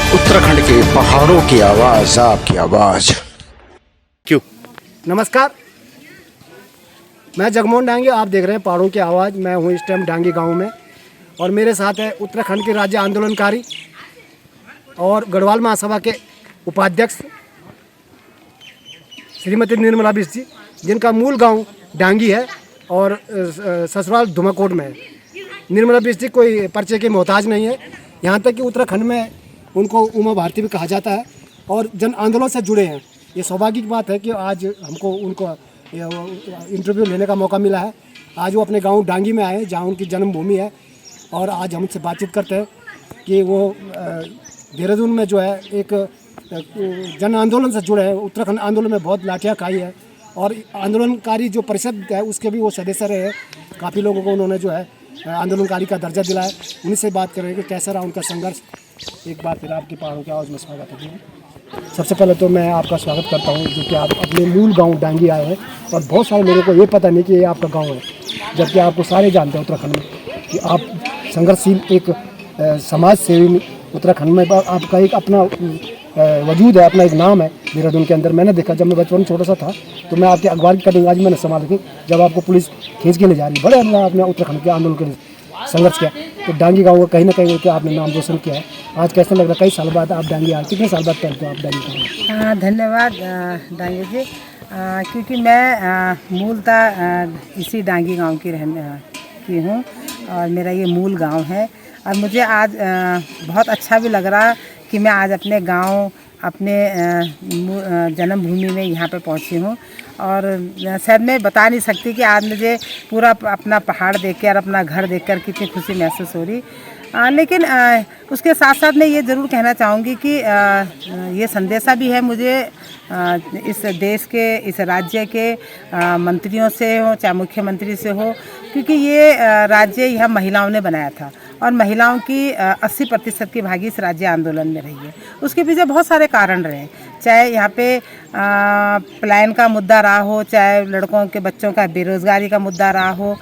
उत्तराखंड के पहाड़ों की आवाज, आपकी आवाज। क्यों? नमस्कार, मैं जगमोहन डांगी। आप देख रहे हैं पहाड़ों की आवाज़। मैं हूँ इस टाइम डांगी गांव में और मेरे साथ है उत्तराखंड के राज्य आंदोलनकारी और गढ़वाल महासभा के उपाध्यक्ष श्रीमती निर्मला बिष्ट जी, जिनका मूल गांव डांगी है और ससुराल धुमाकोट में है। निर्मला बिष्ट जी कोई परिचय के मोहताज नहीं है, यहाँ तक कि उत्तराखंड में उनको उमा भारती भी कहा जाता है और जन आंदोलन से जुड़े हैं। ये सौभाग्य की बात है कि आज हमको उनको इंटरव्यू लेने का मौका मिला है। आज वो अपने गांव डांगी में आए, जहां उनकी जन्मभूमि है, और आज हम उनसे बातचीत करते हैं कि वो देहरादून में जो है एक जन आंदोलन से जुड़े हैं। उत्तराखंड आंदोलन में बहुत लाठियाँ खाई है और आंदोलनकारी जो परिषद है उसके भी वो सदस्य रहे हैं। काफ़ी लोगों को उन्होंने जो है आंदोलनकारी का दर्जा दिलाया। उन्हीं से बात करेंगे कि कैसा रहा उनका संघर्ष। एक बार फिर आपकी पहाड़ों की आवाज़ में स्वागत है। सबसे पहले तो मैं आपका स्वागत करता हूं, जो कि आप अपने मूल गांव डांगी आए हैं और बहुत सारे लोगों को ये पता नहीं कि ये आपका गांव है, जबकि आपको सारे जानते हैं उत्तराखंड में कि आप संघर्षशील एक समाज सेवी उत्तराखंड में आपका एक अपना वजूद है, अपना एक नाम है देहरादून के अंदर। मैंने देखा जब मैं बचपन में छोटा सा था तो मैं आपके अखबार की कटिंग आज मैंने संभाल रखी, जब आपको पुलिस खींच के ले जा रही, बड़े आपने उत्तराखंड के आंदोलन के लिए संघर्ष किया। तो डांगी गाँव का कहीं ना कहीं कि आपने नाम रोशन किया है। आज कैसा लग रहा है, कई साल बाद आप डांगी आए, कितने साल बाद पहले आप डांगी गाँव? धन्यवाद डांगी जी, क्योंकि मैं मूलतः इसी डांगी गांव की हूँ और मेरा ये मूल गांव है। और मुझे आज बहुत अच्छा भी लग रहा कि मैं आज अपने गांव, अपने जन्मभूमि में यहाँ पे पहुँची हूँ। और शायद मैं बता नहीं सकती कि आज मुझे पूरा अपना पहाड़ देखकर, अपना घर देखकर कितनी खुशी महसूस हो रही। लेकिन उसके साथ साथ मैं ये ज़रूर कहना चाहूँगी कि ये संदेशा भी है मुझे इस देश के, इस राज्य के मंत्रियों से हो, चाहे मुख्यमंत्री से हो, क्योंकि ये राज्य यह महिलाओं ने बनाया था और महिलाओं की 80% की भागी इस राज्य आंदोलन में रही है। उसके पीछे बहुत सारे कारण रहे, चाहे यहाँ पे पलायन का मुद्दा रहा हो, चाहे लड़कों के बच्चों का बेरोज़गारी का मुद्दा रहा हो,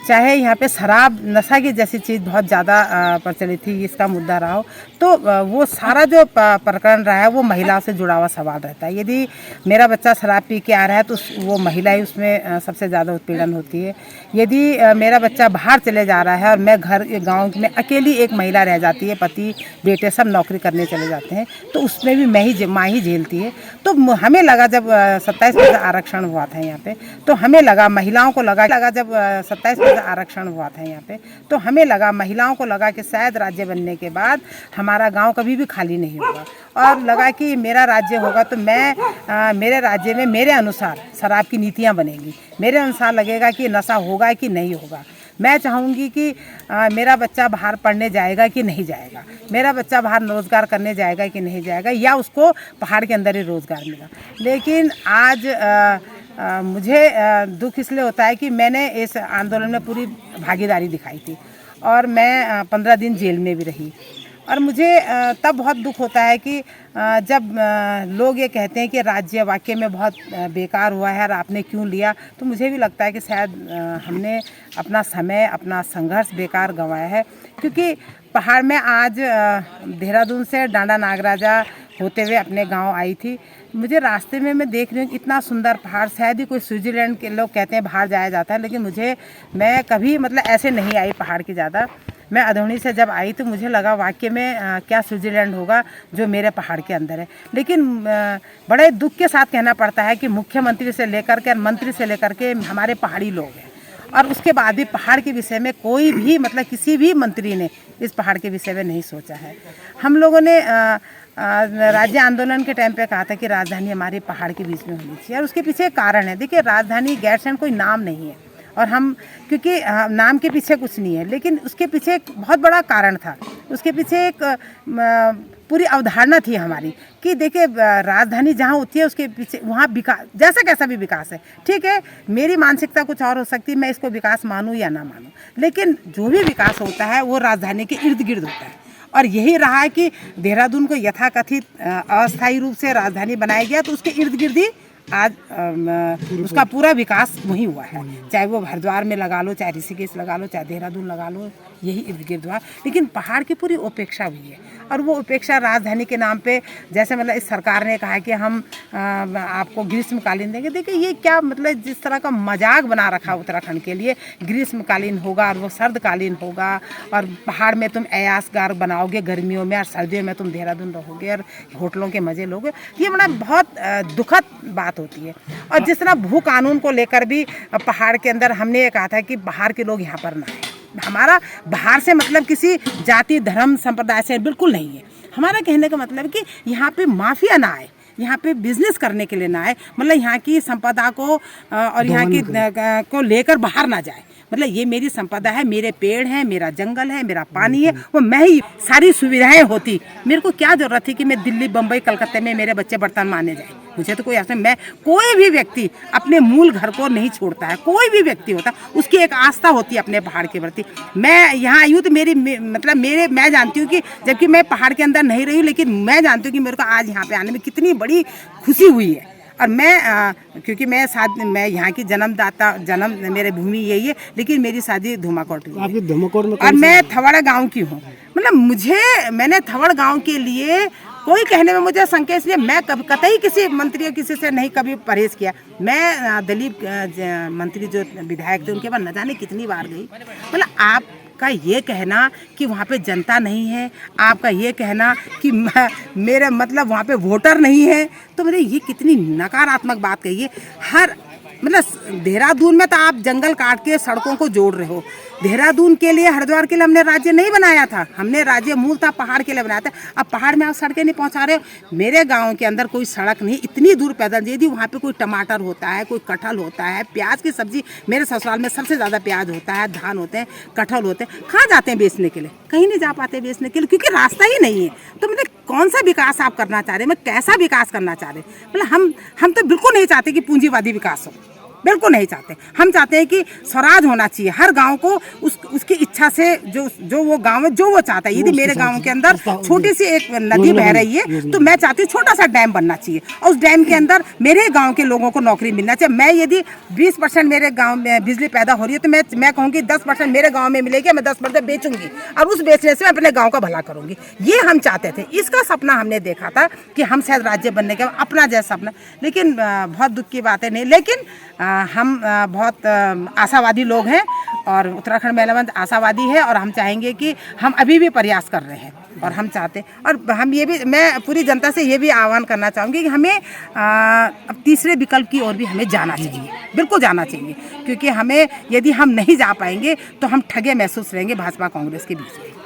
चाहे यहाँ पे शराब नशा की जैसी चीज़ बहुत ज़्यादा प्रचलित थी, इसका मुद्दा रहा हो। तो वो सारा जो प्रकरण रहा है वो महिला से जुड़ा हुआ सवाल रहता है। यदि मेरा बच्चा शराब पी के आ रहा है तो वो महिला ही उसमें सबसे ज़्यादा उत्पीड़न होती है। यदि मेरा बच्चा बाहर चले जा रहा है और मैं घर गाँव में अकेली एक महिला रह जाती है, पति बेटे सब नौकरी करने चले जाते हैं, तो उसमें भी माँ ही झेलती है। तो हमें लगा जब 27% आरक्षण हुआ था यहाँ पे, तो हमें लगा महिलाओं को लगा जब 27% आरक्षण हुआ था यहाँ पे, तो हमें लगा, महिलाओं को लगा कि शायद राज्य बनने के बाद हमारा गांव कभी भी खाली नहीं होगा। और लगा कि मेरा राज्य होगा तो मैं मेरे राज्य में मेरे अनुसार शराब की नीतियाँ बनेगी, मेरे अनुसार लगेगा कि नशा होगा कि नहीं होगा। मैं चाहूँगी कि मेरा बच्चा बाहर पढ़ने जाएगा कि नहीं जाएगा, मेरा बच्चा बाहर रोज़गार करने जाएगा कि नहीं जाएगा, या उसको पहाड़ के अंदर ही रोज़गार मिला। लेकिन आज मुझे दुख इसलिए होता है कि मैंने इस आंदोलन में पूरी भागीदारी दिखाई थी और मैं 15 दिन जेल में भी रही। और मुझे तब बहुत दुख होता है कि जब लोग ये कहते हैं कि राज्य वाकई में बहुत बेकार हुआ है और आपने क्यों लिया, तो मुझे भी लगता है कि शायद हमने अपना समय, अपना संघर्ष बेकार गंवाया है। क्योंकि पहाड़ में आज देहरादून से डांडा नागराजा होते हुए अपने गांव आई थी। मुझे रास्ते में मैं देख रही हूँ इतना सुंदर पहाड़, शायद ही कोई स्विट्ज़रलैंड के लोग कहते हैं बाहर जाया जाता है, लेकिन मैं कभी मतलब ऐसे नहीं आई पहाड़ की ज़्यादा। मैं अधौनी से जब आई तो मुझे लगा वाकई में क्या स्विट्ज़रलैंड होगा जो मेरे पहाड़ के अंदर है। लेकिन बड़े दुख के साथ कहना पड़ता है कि मुख्यमंत्री से लेकर के, मंत्री से लेकर के हमारे पहाड़ी लोग हैं, और उसके बाद भी पहाड़ के विषय में कोई भी मतलब किसी भी मंत्री ने इस पहाड़ के विषय में नहीं सोचा है। हम लोगों ने राज्य आंदोलन के टाइम पे कहा था कि राजधानी हमारे पहाड़ के बीच में होनी चाहिए, और उसके पीछे एक कारण है। देखिए, राजधानी गैरसैंण कोई नाम नहीं है, और हम क्योंकि नाम के पीछे कुछ नहीं है, लेकिन उसके पीछे एक बहुत बड़ा कारण था। उसके पीछे एक पूरी अवधारणा थी हमारी कि देखिए, राजधानी जहाँ होती है उसके पीछे वहाँ विकास, जैसा कैसा भी विकास है, ठीक है, मेरी मानसिकता कुछ और हो सकती है, मैं इसको विकास मानूँ या ना मानूँ, लेकिन जो भी विकास होता है वो राजधानी के इर्द गिर्द होता है। और यही रहा है कि देहरादून को यथाकथित अस्थायी रूप से राजधानी बनाया गया, तो उसके इर्द गिर्द ही आज उसका पूरा विकास वहीं हुआ है। चाहे वो हरिद्वार में लगा लो, चाहे ऋषिकेश लगा लो, चाहे देहरादून लगा लो, यही इर्द गिर्द हुआ, लेकिन पहाड़ की पूरी उपेक्षा हुई है। और वो उपेक्षा राजधानी के नाम पे, जैसे मतलब इस सरकार ने कहा कि हम आपको ग्रीष्मकालीन देंगे। देखिए ये क्या मतलब जिस तरह का मजाक बना रखा उत्तराखंड के लिए, ग्रीष्मकालीन होगा और वो सर्दकालीन होगा, और पहाड़ में तुम अयासगार बनाओगे गर्मियों में, और सर्दियों में तुम देहरादून रहोगे और होटलों के मज़े लोगे। ये बड़ा बहुत दुखद बात होती है। और जिस तरह भू कानून को लेकर भी पहाड़ के अंदर हमने ये कहा था कि बाहर के लोग यहाँ पर ना आए। हमारा बाहर से मतलब किसी जाति धर्म संप्रदाय से बिल्कुल नहीं है। हमारा कहने का मतलब है कि यहाँ पे माफिया ना आए, यहाँ पे बिजनेस करने के लिए ना आए, मतलब यहाँ की संपदा को और यहाँ की को लेकर बाहर ना जाए। मतलब ये मेरी संपदा है, मेरे पेड़ हैं, मेरा जंगल है, मेरा पानी है, वो मैं ही सारी सुविधाएं होती। मेरे को क्या जरूरत थी कि मैं दिल्ली बम्बई कलकत्ते में मेरे बच्चे बर्तन मारने जाए। मुझे तो कोई ऐसा, मैं कोई भी व्यक्ति अपने मूल घर को नहीं छोड़ता है। कोई भी व्यक्ति होता उसकी एक आस्था होती है अपने पहाड़ के प्रति। मैं यहाँ आई हूँ तो मैं जानती हूँ कि जबकि मैं पहाड़ के अंदर नहीं रही हूँ, लेकिन मैं जानती हूँ कि मेरे को आज यहाँ पे आने में कितनी बड़ी खुशी हुई है। और मैं क्योंकि मैं यहाँ की जन्म मेरे भूमि यही है, लेकिन मेरी शादी धुमाकोट हुई है। आपकी धुमाकोट में और मैं थवड़ गांव की हूँ। मतलब मैंने थवड़ गांव के लिए कोई कहने में मुझे संकेत नहीं, मैं कतई किसी मंत्री या किसी से नहीं कभी परहेज किया। मैं दिलीप मंत्री जो विधायक थे उनके पास न जाने कितनी बार गई। मतलब आपका ये कहना कि वहाँ पे जनता नहीं है, आपका ये कहना कि मेरे मतलब वहाँ पे वोटर नहीं है, तो मेरे ये कितनी नकारात्मक बात कही है। मतलब देहरादून में तो आप जंगल काट के सड़कों को जोड़ रहे हो। देहरादून के लिए, हरिद्वार के लिए हमने राज्य नहीं बनाया था, हमने राज्य मूलतः पहाड़ के लिए बनाया था। अब पहाड़ में आप सड़कें नहीं पहुंचा रहे हो। मेरे गांव के अंदर कोई सड़क नहीं, इतनी दूर पैदल। यदि वहाँ पे कोई टमाटर होता है, कोई कटहल होता है, प्याज की सब्जी, मेरे ससुराल में सबसे ज़्यादा प्याज होता है, धान होते हैं, कटहल होते हैं, कहाँ जाते हैं बेचने के लिए? कहीं नहीं जा पाते बेचने के लिए, क्योंकि रास्ता ही नहीं है। तो मतलब कौन सा विकास आप करना चाह रहे हैं? मैं कैसा विकास करना चाह रहे हैं? मतलब हम तो बिल्कुल नहीं चाहते कि पूंजीवादी विकास हो, बिल्कुल नहीं चाहते। हम चाहते हैं कि स्वराज होना चाहिए हर गांव को, उसकी इच्छा से जो वो गांव है जो वो चाहता है। यदि मेरे गांव के अंदर छोटी सी एक नदी बह रही है तो मैं चाहती हूँ छोटा सा डैम बनना चाहिए, और उस डैम के अंदर मेरे गांव के लोगों को नौकरी मिलना चाहिए। मैं यदि 20% मेरे गांव में बिजली पैदा हो रही है तो मैं कहूँगी 10% मेरे गाँव में मिलेगी, मैं 10% बेचूंगी, और उस बेचने से मैं अपने गाँव का भला करूँगी। ये हम चाहते थे, इसका सपना हमने देखा था कि हम शायद राज्य बनने का अपना जैसा सपना। लेकिन बहुत दुख की बात है नहीं, लेकिन हम बहुत आशावादी लोग हैं, और उत्तराखंड महिला मंच आशावादी है, और हम चाहेंगे कि हम अभी भी प्रयास कर रहे हैं, और हम चाहते हैं। और हम ये भी, मैं पूरी जनता से ये भी आह्वान करना चाहूँगी कि हमें अब तीसरे विकल्प की ओर भी हमें जाना चाहिए, बिल्कुल जाना चाहिए। क्योंकि हमें यदि हम नहीं जा पाएंगे तो हम ठगे महसूस रहेंगे भाजपा कांग्रेस के बीच में।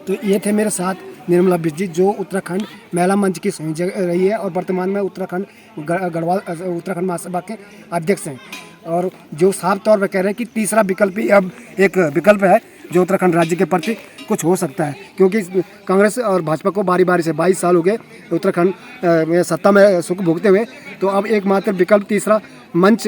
तो ये थे मेरे साथ निर्मला बिष्ट जी, जो उत्तराखंड महिला मंच की संयोजक रही है और वर्तमान में उत्तराखंड गढ़वाल उत्तराखंड महासभा के अध्यक्ष हैं, और जो साफ तौर पर कह रहे हैं कि तीसरा विकल्प ही अब एक विकल्प है जो उत्तराखंड राज्य के प्रति कुछ हो सकता है। क्योंकि कांग्रेस और भाजपा को बारी बारी से 22 साल हो गए उत्तराखंड में सत्ता में सुख भोगते हुए, तो अब एकमात्र विकल्प तीसरा मंच